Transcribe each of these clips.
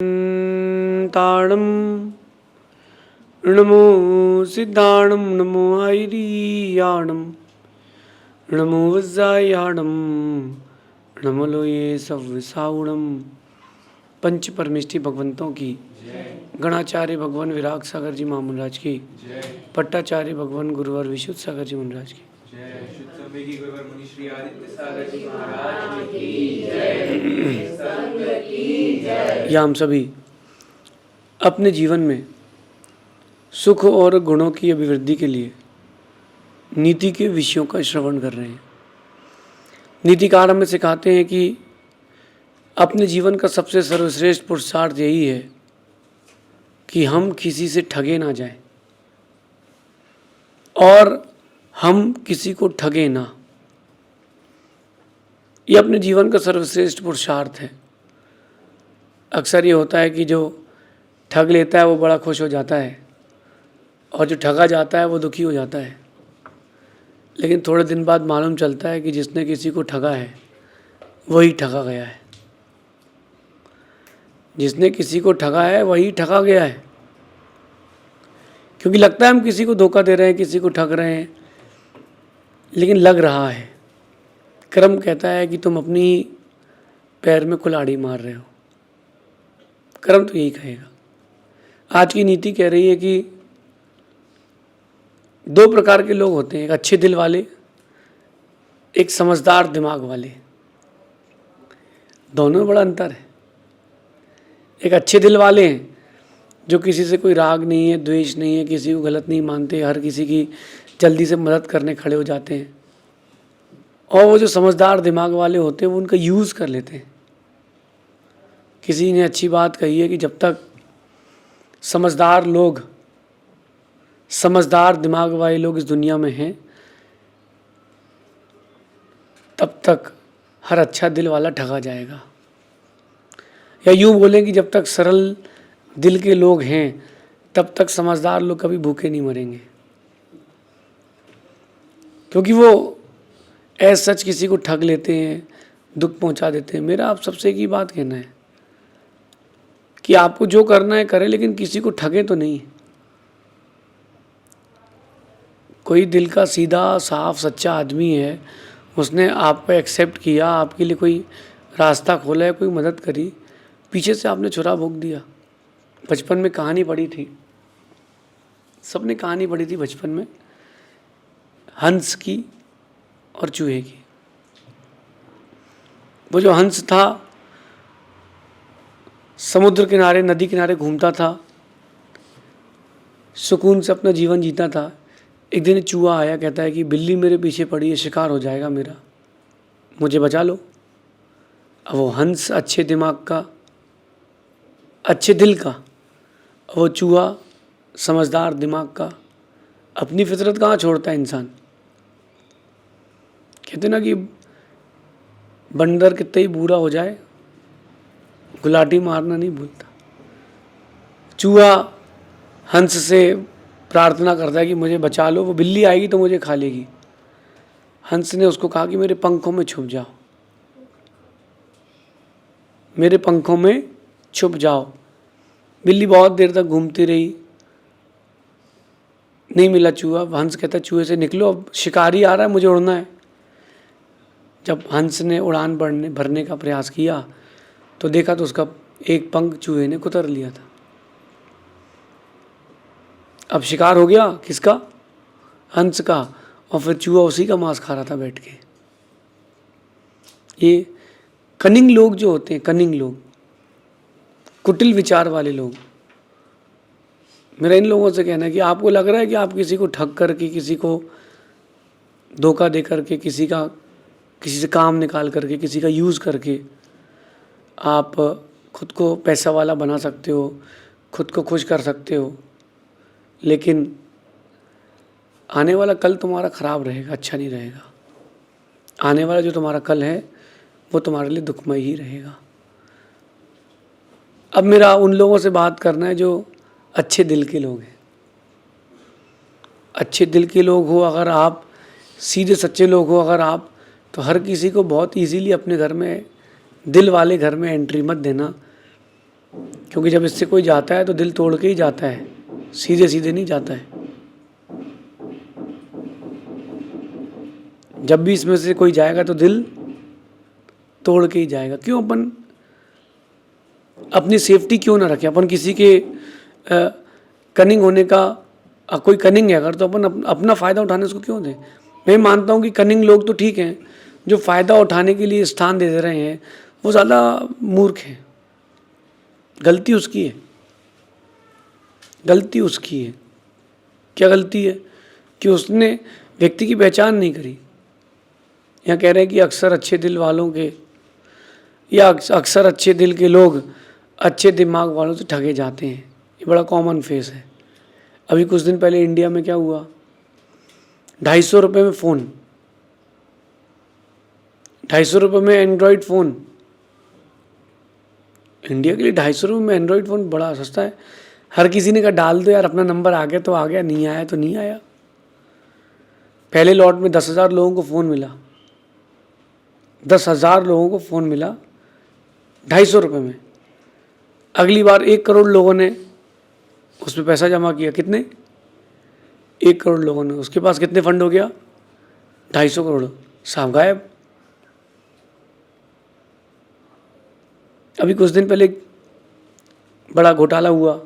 ताणं नमो सिद्धाणं नमो आयर्याणं नमो वज्रायाणं नमो लोये सव्विसावणं। पंच परमेष्टि भगवंतों की, गणाचार्य भगवान विराग सागर जी महामंडराज की, पट्टाचार्य भगवान गुरुवर विशुद्ध सागर जी महाराज की, या हम सभी अपने जीवन में सुख और गुणों की अभिवृद्धि के लिए नीति के विषयों का श्रवण कर रहे हैं। नीतिकार हमें सिखाते हैं कि अपने जीवन का सबसे सर्वश्रेष्ठ पुरुषार्थ यही है कि हम किसी से ठगे ना जाएं और हम किसी को ठगे ना। ये अपने जीवन का सर्वश्रेष्ठ पुरुषार्थ है। अक्सर ये होता है कि जो ठग लेता है वो बड़ा खुश हो जाता है और जो ठगा जाता है वो दुखी हो जाता है। लेकिन थोड़े दिन बाद मालूम चलता है कि जिसने किसी को ठगा है वही ठगा गया है। जिसने किसी को ठगा है वही ठगा गया है, क्योंकि लगता है हम किसी को धोखा दे रहे हैं, किसी को ठग रहे हैं, लेकिन लग रहा है। कर्म कहता है कि तुम अपनी पैर में कुल्हाड़ी मार रहे हो। कर्म तो यही कहेगा। आज की नीति कह रही है कि दो प्रकार के लोग होते हैं, एक अच्छे दिल वाले, एक समझदार दिमाग वाले। दोनों में बड़ा अंतर है। एक अच्छे दिल वाले हैं जो किसी से कोई राग नहीं है, द्वेष नहीं है, किसी को गलत नहीं मानते, हर किसी की जल्दी से मदद करने खड़े हो जाते हैं। और वो जो समझदार दिमाग वाले होते हैं वो उनका यूज़ कर लेते हैं। किसी ने अच्छी बात कही है कि जब तक समझदार लोग, समझदार दिमाग वाले लोग इस दुनिया में हैं, तब तक हर अच्छा दिल वाला ठगा जाएगा। या यूँ बोलें कि जब तक सरल दिल के लोग हैं तब तक समझदार लोग कभी भूखे नहीं मरेंगे, क्योंकि वो ऐसा सच किसी को ठग लेते हैं, दुख पहुंचा देते हैं। मेरा आप सबसे एक ही बात कहना है कि आपको जो करना है करें, लेकिन किसी को ठगें तो नहीं। कोई दिल का सीधा साफ सच्चा आदमी है, उसने आपको एक्सेप्ट किया, आपके लिए कोई रास्ता खोला है, कोई मदद करी, पीछे से आपने छुरा भोंक दिया। बचपन में कहानी पढ़ी थी, सबने कहानी पढ़ी थी बचपन में, हंस की और चूहे की। वो जो हंस था समुद्र किनारे, नदी किनारे घूमता था, सुकून से अपना जीवन जीता था। एक दिन चूहा आया, कहता है कि बिल्ली मेरे पीछे पड़ी है, शिकार हो जाएगा मेरा, मुझे बचा लो। अब वो हंस अच्छे दिमाग का, अच्छे दिल का, वो चूहा समझदार दिमाग का। अपनी फितरत कहाँ छोड़ता है इंसान। कहते ना कि बंदर कितना ही बुरा हो जाए, गुलाटी मारना नहीं भूलता। चूहा हंस से प्रार्थना करता है कि मुझे बचा लो, वो बिल्ली आएगी तो मुझे खा लेगी। हंस ने उसको कहा कि मेरे पंखों में छुप जाओ, मेरे पंखों में छुप जाओ। बिल्ली बहुत देर तक घूमती रही, नहीं मिला चूहा। हंस कहता चूहे से निकलो, अब शिकारी आ रहा है, मुझे उड़ना है। जब हंस ने उड़ान भरने का प्रयास किया तो देखा तो उसका एक पंख चूहे ने कुतर लिया था। अब शिकार हो गया किसका? हंस का। और फिर चूहा उसी का मांस खा रहा था बैठ के। ये कनिंग लोग जो होते हैं, कनिंग लोग, कुटिल विचार वाले लोग, मेरा इन लोगों से कहना है कि आपको लग रहा है कि आप किसी को ठग करके, किसी को धोखा दे करके, किसी से काम निकाल करके, किसी का यूज़ करके आप खुद को पैसा वाला बना सकते हो, खुद को खुश कर सकते हो, लेकिन आने वाला कल तुम्हारा ख़राब रहेगा, अच्छा नहीं रहेगा। आने वाला जो तुम्हारा कल है वो तुम्हारे लिए दुखमय ही रहेगा। अब मेरा उन लोगों से बात करना है जो अच्छे दिल के लोग हैं। अच्छे दिल के लोग हो अगर आप, सीधे सच्चे लोग हो अगर आप, तो हर किसी को बहुत इजीली अपने घर में, दिल वाले घर में एंट्री मत देना। क्योंकि जब इससे कोई जाता है तो दिल तोड़ के ही जाता है, सीधे सीधे नहीं जाता है। जब भी इसमें से कोई जाएगा तो दिल तोड़ के ही जाएगा। क्यों अपन अपनी सेफ्टी क्यों ना रखें? अपन किसी के कनिंग होने का कोई कनिंग है अगर, तो अपन अपना फ़ायदा उठाने उसको क्यों दें? मैं मानता हूँ कि कनिंग लोग तो ठीक हैं, जो फ़ायदा उठाने के लिए स्थान दे रहे हैं वो ज़्यादा मूर्ख हैं। गलती उसकी है, गलती उसकी है। क्या गलती है? कि उसने व्यक्ति की पहचान नहीं करी। यहाँ कह रहे हैं कि अक्सर अच्छे दिल वालों के या अक्सर अच्छे दिल के लोग अच्छे दिमाग वालों से ठगे जाते हैं। ये बड़ा कॉमन फेस है। अभी कुछ दिन पहले इंडिया में क्या हुआ, 250 रुपये में फ़ोन, 250 रुपये में एंड्रॉयड फ़ोन। इंडिया के लिए 250 रुपये में एंड्रॉयड फ़ोन बड़ा सस्ता है। हर किसी ने कहा डाल दो यार, अपना नंबर आ गया तो आ गया, नहीं आया तो नहीं आया। पहले लॉट में 10,000 लोगों को फ़ोन मिला, 10,000 लोगों को फ़ोन मिला 250 रुपये में। अगली बार 1 करोड़ लोगों ने उसमें पैसा जमा किया। कितने? 1 करोड़ लोगों ने। उसके पास कितने फंड हो गया? 250 करोड़। साहब गायब। अभी कुछ दिन पहले बड़ा घोटाला हुआ,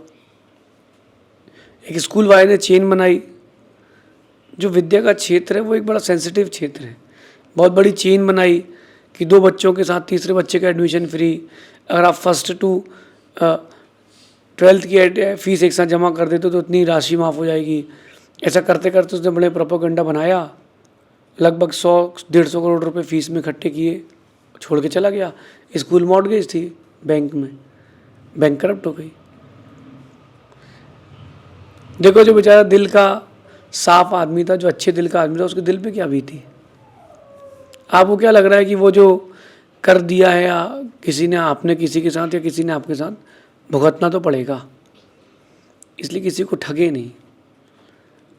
एक स्कूल वाले ने चेन बनाई। जो विद्या का क्षेत्र है वो एक बड़ा सेंसिटिव क्षेत्र है। बहुत बड़ी चेन बनाई कि 2 बच्चों के साथ तीसरे बच्चे का एडमिशन फ्री। अगर आप फर्स्ट टू 12th की फीस एक साथ जमा कर देते तो इतनी राशि माफ़ हो जाएगी। ऐसा करते करते उसने बड़े प्रोपेगेंडा बनाया, लगभग 100-150 करोड़ रुपए फीस में इकट्ठे किए, छोड़ के चला गया। स्कूल मॉर्टगेज थी बैंक में, बैंक करप्ट हो गई। देखो जो बेचारा दिल का साफ आदमी था, जो अच्छे दिल का आदमी था, उसके दिल पे क्या बीती। आपको क्या लग रहा है कि वो जो कर दिया है या किसी ने, आपने किसी के साथ या किसी ने आपके साथ, भुगतना तो पड़ेगा। इसलिए किसी को ठगे नहीं,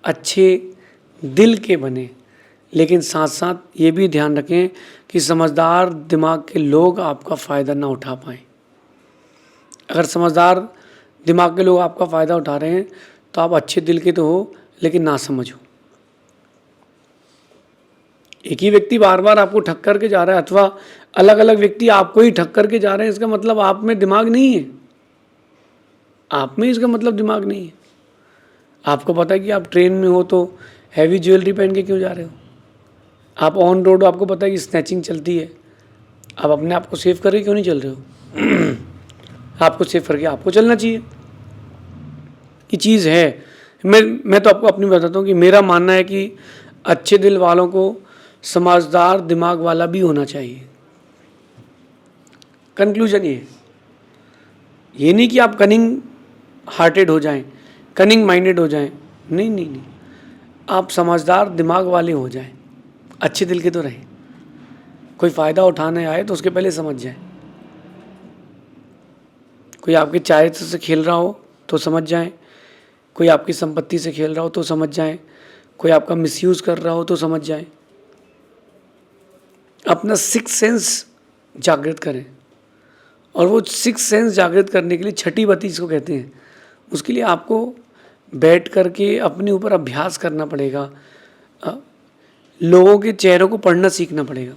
अच्छे दिल के बने, लेकिन साथ साथ ये भी ध्यान रखें कि समझदार दिमाग के लोग आपका फ़ायदा ना उठा पाएँ। अगर समझदार दिमाग के लोग आपका फ़ायदा उठा रहे हैं तो आप अच्छे दिल के तो हो लेकिन ना समझो। एक ही व्यक्ति बार बार आपको ठग करके जा रहा है अथवा अलग अलग व्यक्ति आपको ही ठग करके जा रहे हैं, इसका मतलब आप में दिमाग नहीं है। आप में इसका मतलब दिमाग नहीं है। आपको पता है कि आप ट्रेन में हो तो हैवी ज्वेलरी पहन के क्यों जा रहे हो? आप ऑन रोड, आपको पता है कि स्नैचिंग चलती है, आप अपने आप को सेव करके क्यों नहीं चल रहे हो? आपको सेव करके आपको चलना चाहिए। कि चीज़ है, मैं तो आपको अपनी बताता हूँ कि मेरा मानना है कि अच्छे दिल वालों को समझदार दिमाग वाला भी होना चाहिए। कंक्लूजन ये नहीं कि आप कनिंग हार्टेड हो जाएं, कनिंग माइंडेड हो जाएं, नहीं नहीं नहीं, आप समझदार दिमाग वाले हो जाएं, अच्छे दिल के तो रहें। कोई फ़ायदा उठाने आए तो उसके पहले समझ जाएं। कोई आपके चारित्र से खेल रहा हो तो समझ जाएं, कोई आपकी संपत्ति से खेल रहा हो तो समझ जाएं, कोई आपका मिसयूज़ कर रहा हो तो समझ जाएं। अपना सिक्स सेंस जागृत करें, और वो सिक्स सेंस जागृत करने के लिए छठी बत्ती जिसको कहते हैं, उसके लिए आपको बैठ करके अपने ऊपर अभ्यास करना पड़ेगा। लोगों के चेहरों को पढ़ना सीखना पड़ेगा।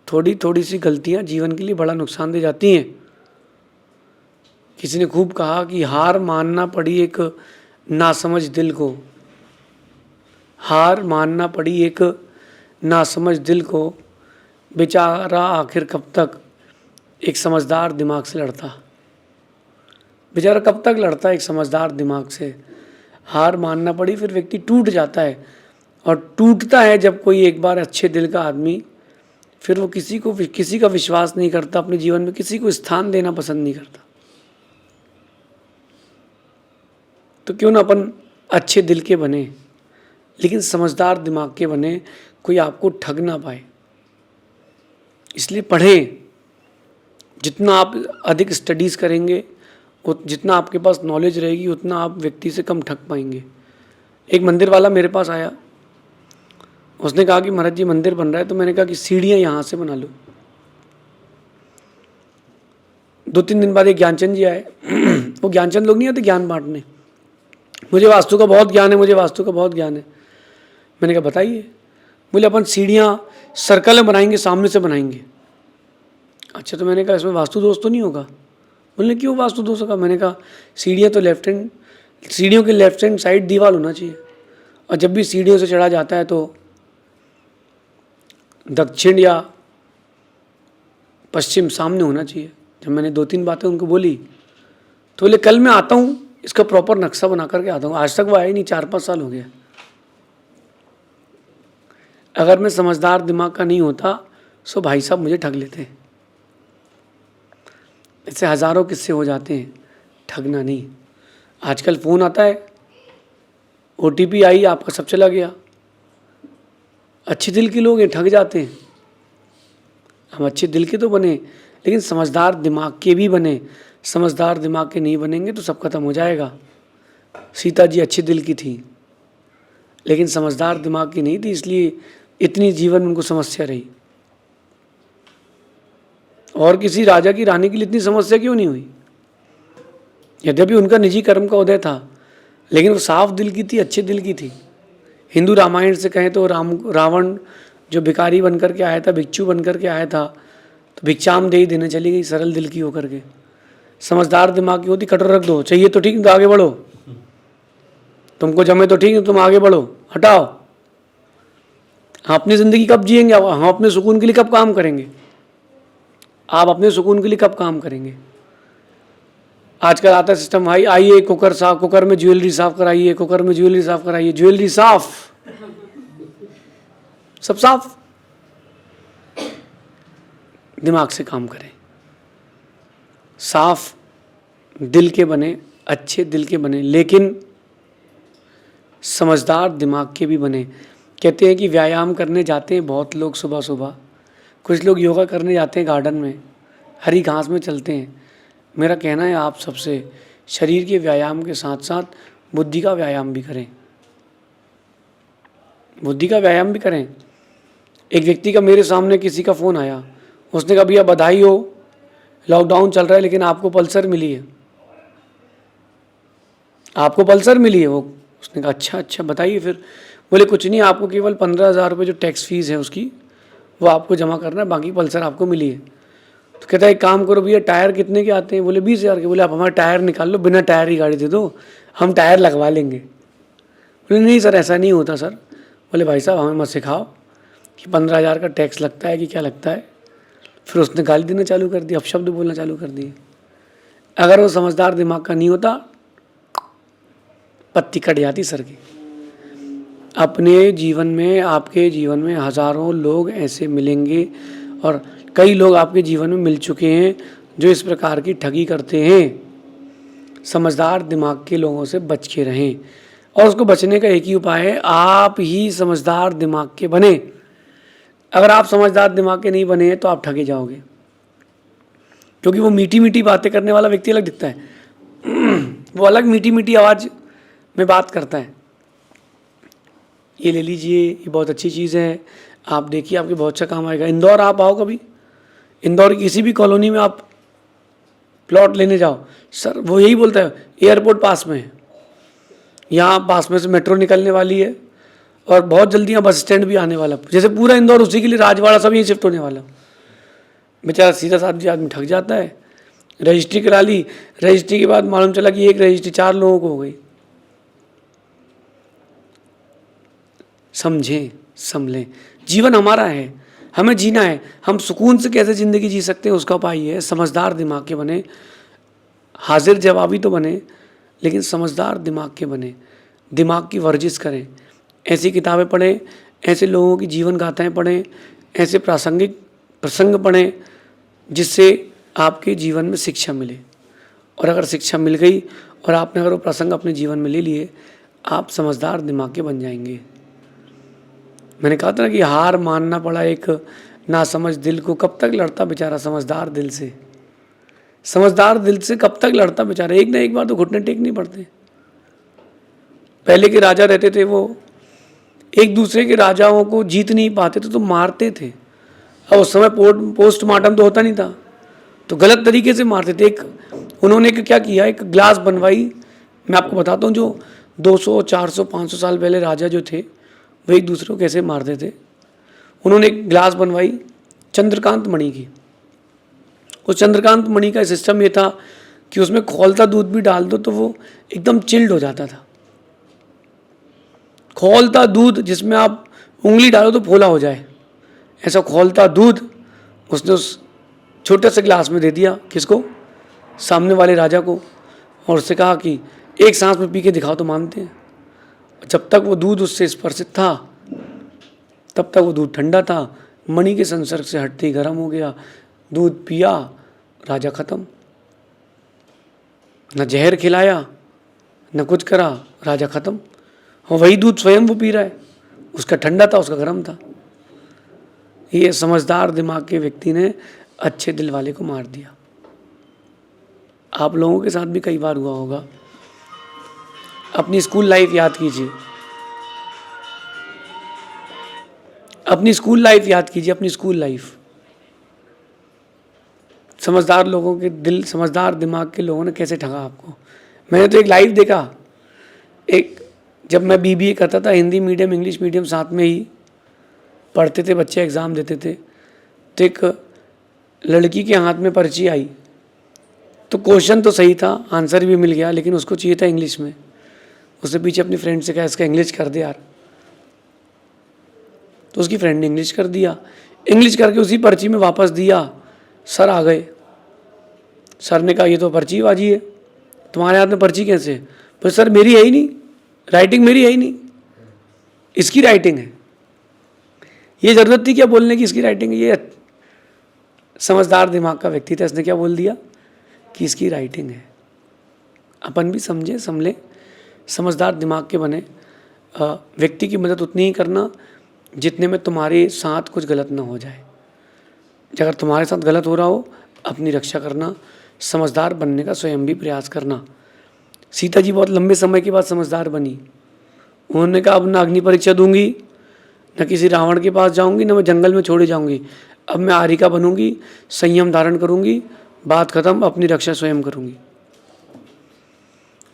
थोड़ी थोड़ी सी गलतियां जीवन के लिए बड़ा नुकसान दे जाती हैं। किसी ने खूब कहा कि हार मानना पड़ी एक नासमझ दिल को, हार मानना पड़ी एक नासमझ दिल को, बेचारा आखिर कब तक एक समझदार दिमाग से लड़ता। बेचारा कब तक लड़ता एक समझदार दिमाग से। हार मानना पड़ी, फिर व्यक्ति टूट जाता है, और टूटता है जब कोई एक बार अच्छे दिल का आदमी, फिर वो किसी का विश्वास नहीं करता, अपने जीवन में किसी को स्थान देना पसंद नहीं करता। तो क्यों ना अपन अच्छे दिल के बने लेकिन समझदार दिमाग के बने, कोई आपको ठग ना पाए। इसलिए पढ़ें। जितना आप अधिक स्टडीज़ करेंगे, जितना आपके पास नॉलेज रहेगी, उतना आप व्यक्ति से कम ठग पाएंगे। एक मंदिर वाला मेरे पास आया, उसने कहा कि महाराज जी मंदिर बन रहा है, तो मैंने कहा कि सीढ़ियाँ यहाँ से बना लो। 2-3 दिन बाद एक ज्ञानचंद जी आए। वो ज्ञानचंद लोग नहीं आते ज्ञान बांटने, मुझे वास्तु का बहुत ज्ञान है, मुझे वास्तु का बहुत ज्ञान है। मैंने कहा बताइए। बोले अपन सीढ़ियाँ सर्कल में बनाएंगे, सामने से बनाएंगे। अच्छा, तो मैंने कहा इसमें वास्तु दोष तो नहीं होगा? बोले क्यों वास्तु दोष होगा? मैंने कहा सीढ़ियाँ तो लेफ्ट हैंड, सीढ़ियों के लेफ्ट हैंड साइड दीवार होना चाहिए, और जब भी सीढ़ियों से चढ़ा जाता है तो दक्षिण या पश्चिम सामने होना चाहिए। जब मैंने 2-3 बातें उनको बोली तो बोले कल मैं आता हूँ, इसका प्रॉपर नक्शा बना करके आता हूँ। आज तक वो आए नहीं, 4-5 साल हो गया। अगर मैं समझदार दिमाग का नहीं होता सो भाई साहब मुझे ठग लेते हैं। ऐसे हज़ारों किस्से हो जाते हैं, ठगना नहीं। आजकल फ़ोन आता है, OTP आई, आपका सब चला गया। अच्छे दिल के लोग हैं, ठग जाते हैं। हम अच्छे दिल के तो बने, लेकिन समझदार दिमाग के भी बने। समझदार दिमाग के नहीं बनेंगे तो सब खत्म हो जाएगा। सीता जी अच्छे दिल की थी, लेकिन समझदार दिमाग की नहीं थी, इसलिए इतनी जीवन में उनको समस्या रही। और किसी राजा की रानी के लिए इतनी समस्या क्यों नहीं हुई? यद्यपि उनका निजी कर्म का उदय था, लेकिन वो साफ दिल की थी, अच्छे दिल की थी। हिंदू रामायण से कहें तो रावण जो भिखारी बनकर के आया था, भिक्षु बनकर के आया था, तो भिक्षाम दे ही देने चली गई, सरल दिल की होकर के। समझदार दिमाग की होती, कटोरा रख दो, चाहिए तो ठीक, तो आगे बढ़ो, तुमको जमे तो ठीक है, तुम आगे बढ़ो, हटाओ। हम अपनी ज़िंदगी कब जिएंगे? हम अपने सुकून के लिए कब काम करेंगे? आप अपने सुकून के लिए कब काम करेंगे? आजकल आता है सिस्टम, भाई आइए कुकर साफ, कुकर में ज्वेलरी साफ कराइए, कुकर में ज्वेलरी साफ कराइए, ज्वेलरी साफ, सब साफ। दिमाग से काम करें, साफ दिल के बने, अच्छे दिल के बने, लेकिन समझदार दिमाग के भी बने। कहते हैं कि व्यायाम करने जाते हैं बहुत लोग सुबह सुबह, कुछ लोग योगा करने जाते हैं गार्डन में, हरी घास में चलते हैं। मेरा कहना है आप सबसे, शरीर के व्यायाम के साथ साथ बुद्धि का व्यायाम भी करें, बुद्धि का व्यायाम भी करें। एक व्यक्ति का मेरे सामने किसी का फ़ोन आया, उसने कहा भैया बधाई हो, लॉकडाउन चल रहा है लेकिन आपको पल्सर मिली है, आपको पल्सर मिली है। वो उसने कहा अच्छा अच्छा बताइए फिर। बोले कुछ नहीं, आपको केवल 15,000 रुपये जो टैक्स फीस है उसकी वो आपको जमा करना है, बाकी पल्सर आपको मिली है। तो कहता है एक काम करो भैया, टायर कितने के आते हैं? बोले 20,000 के। बोले आप हमारे टायर निकाल लो, बिना टायर की गाड़ी दे दो, हम टायर लगवा लेंगे। बोले नहीं सर ऐसा नहीं होता सर। बोले भाई साहब हमें मत सिखाओ कि 15,000 का टैक्स लगता है कि क्या लगता है। फिर उसने गाली देना चालू कर दी, अपशब्द बोलना चालू कर दिए। अगर वो समझदार दिमाग का नहीं होता, पत्ती कट जाती सर की। अपने जीवन में, आपके जीवन में हज़ारों लोग ऐसे मिलेंगे, और कई लोग आपके जीवन में मिल चुके हैं जो इस प्रकार की ठगी करते हैं। समझदार दिमाग के लोगों से बच के रहें, और उसको बचने का एक ही उपाय है, आप ही समझदार दिमाग के बने। अगर आप समझदार दिमाग के नहीं बने हैं तो आप ठगे जाओगे, क्योंकि वो मीठी मीठी बातें करने वाला व्यक्ति अलग दिखता है। वो अलग मीठी मीठी आवाज़ में बात करता है, ये ले लीजिए, ये बहुत अच्छी चीज़ है, आप देखिए आपके बहुत अच्छा काम आएगा। इंदौर आप आओ कभी, इंदौर की किसी भी कॉलोनी में आप प्लॉट लेने जाओ, सर वो यही बोलता है एयरपोर्ट पास में है, यहाँ पास में से मेट्रो निकलने वाली है, और बहुत जल्दी यहाँ बस स्टैंड भी आने वाला, जैसे पूरा इंदौर उसी के लिए, राजवाड़ा सब यहीं शिफ्ट होने वाला। बेचारा सीधा साधा आदमी ठग जाता है। रजिस्ट्री करा ली, रजिस्ट्री के बाद मालूम चला कि एक रजिस्ट्री 4 लोगों को हो गई। समझें, समझें, जीवन हमारा है, हमें जीना है। हम सुकून से कैसे ज़िंदगी जी सकते हैं उसका उपाय है समझदार दिमाग के बने। हाजिर जवाबी तो बने, लेकिन समझदार दिमाग के बने। दिमाग की वर्जिश करें, ऐसी किताबें पढ़ें, ऐसे लोगों की जीवन गाथाएँ पढ़ें, ऐसे प्रासंगिक प्रसंग पढ़ें जिससे आपके जीवन में शिक्षा मिले। और अगर शिक्षा मिल गई और आपने अगर वो प्रसंग अपने जीवन में ले लिए, आप समझदार दिमाग के बन जाएंगे। मैंने कहा था ना कि हार मानना पड़ा एक नासमझ दिल को, कब तक लड़ता बेचारा समझदार दिल से। समझदार दिल से कब तक लड़ता बेचारा, एक ना एक बार तो घुटने टेकने पड़ते। पहले के राजा रहते थे, वो एक दूसरे के राजाओं को जीत नहीं पाते थे तो मारते थे। अब उस समय पोस्टमार्टम तो होता नहीं था, तो गलत तरीके से मारते थे। उन्होंने क्या किया, एक ग्लास बनवाई। मैं आपको बताता हूँ, जो 200 400 500 साल पहले राजा जो थे वो एक दूसरे को कैसे मारते थे। उन्होंने एक ग्लास बनवाई चंद्रकांत मणि की। उस चंद्रकांत मणि का सिस्टम ये था कि उसमें खौलता दूध भी डाल दो तो वो एकदम चिल्ड हो जाता था। खौलता दूध जिसमें आप उंगली डालो तो फोला हो जाए, ऐसा खौलता दूध उसने उस छोटे से ग्लास में दे दिया। किसको? सामने वाले राजा को। और उससे कहा कि एक सांस में पी के दिखाओ तो मानते हैं। जब तक वो दूध उससे स्पर्शित था तब तक वो दूध ठंडा था। मणि के संसर्ग से हटते ही गर्म हो गया। दूध पिया, राजा खत्म। न जहर खिलाया न कुछ करा, राजा खत्म। और वही दूध स्वयं वो पी रहा है, उसका ठंडा था, उसका गर्म था। ये समझदार दिमाग के व्यक्ति ने अच्छे दिल वाले को मार दिया। आप लोगों के साथ भी कई बार हुआ होगा। अपनी स्कूल लाइफ याद कीजिए, अपनी स्कूल लाइफ याद कीजिए, अपनी स्कूल लाइफ। समझदार लोगों के दिल, समझदार दिमाग के लोगों ने कैसे ठगा आपको। मैंने तो एक लाइव देखा, एक जब मैं बीबीए करता था, हिंदी मीडियम इंग्लिश मीडियम साथ में ही पढ़ते थे, बच्चे एग्ज़ाम देते थे, तो एक लड़की के हाथ में पर्ची आई। तो क्वेश्चन तो सही था, आंसर भी मिल गया, लेकिन उसको चाहिए था इंग्लिश में। उसने पीछे अपनी फ्रेंड से कहा इसका इंग्लिश कर दे यार। तो उसकी फ्रेंड ने इंग्लिश कर दिया। इंग्लिश करके उसी पर्ची में वापस दिया। सर आ गए। सर ने कहा ये तो पर्ची बाजी है, तुम्हारे हाथ में पर्ची कैसे? पर सर मेरी है ही नहीं, राइटिंग मेरी है ही नहीं, इसकी राइटिंग है। ये ज़रूरत थी क्या बोलने की इसकी राइटिंग है? ये समझदार दिमाग का व्यक्ति था, इसने क्या बोल दिया कि इसकी राइटिंग है। अपन भी समझे समझे, समझदार दिमाग के बने। व्यक्ति की मदद उतनी ही करना जितने में तुम्हारे साथ कुछ गलत ना हो जाए। अगर तुम्हारे साथ गलत हो रहा हो, अपनी रक्षा करना, समझदार बनने का स्वयं भी प्रयास करना। सीता जी बहुत लंबे समय के बाद समझदार बनी। उन्होंने कहा अब ना अग्नि परीक्षा दूंगी, न किसी रावण के पास जाऊंगी, न मैं जंगल में छोड़े जाऊंगी। अब मैं आरिका बनूंगी, संयम धारण करूंगी, बात खत्म, अपनी रक्षा स्वयं करूंगी।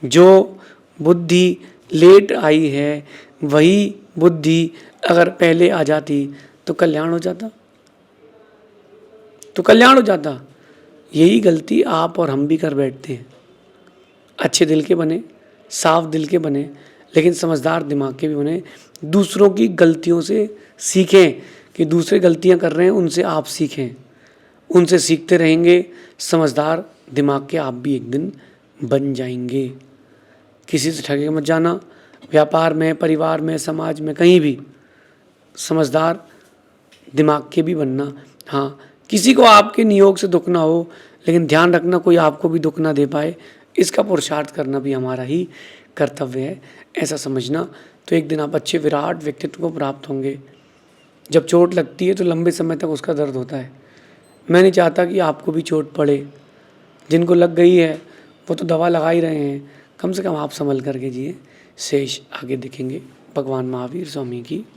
जो बुद्धि लेट आई है वही बुद्धि अगर पहले आ जाती तो कल्याण हो जाता, तो कल्याण हो जाता। यही गलती आप और हम भी कर बैठते हैं। अच्छे दिल के बने, साफ दिल के बने, लेकिन समझदार दिमाग के भी बने। दूसरों की गलतियों से सीखें कि दूसरे गलतियां कर रहे हैं, उनसे आप सीखें, उनसे सीखते रहेंगे। समझदार दिमाग के आप भी एक दिन बन जाएंगे। किसी से ठगे मत जाना, व्यापार में, परिवार में, समाज में, कहीं भी समझदार दिमाग के भी बनना। हाँ, किसी को आपके नियोग से दुख ना हो, लेकिन ध्यान रखना कोई आपको भी दुख ना दे पाए, इसका पुरुषार्थ करना भी हमारा ही कर्तव्य है, ऐसा समझना। तो एक दिन आप अच्छे विराट व्यक्तित्व को प्राप्त होंगे। जब चोट लगती है तो लंबे समय तक उसका दर्द होता है। मैं नहीं चाहता कि आपको भी चोट पड़े। जिनको लग गई है वो तो दवा लगा ही रहे हैं, कम से कम आप संभल करके जिए। शेष आगे देखेंगे। भगवान महावीर स्वामी की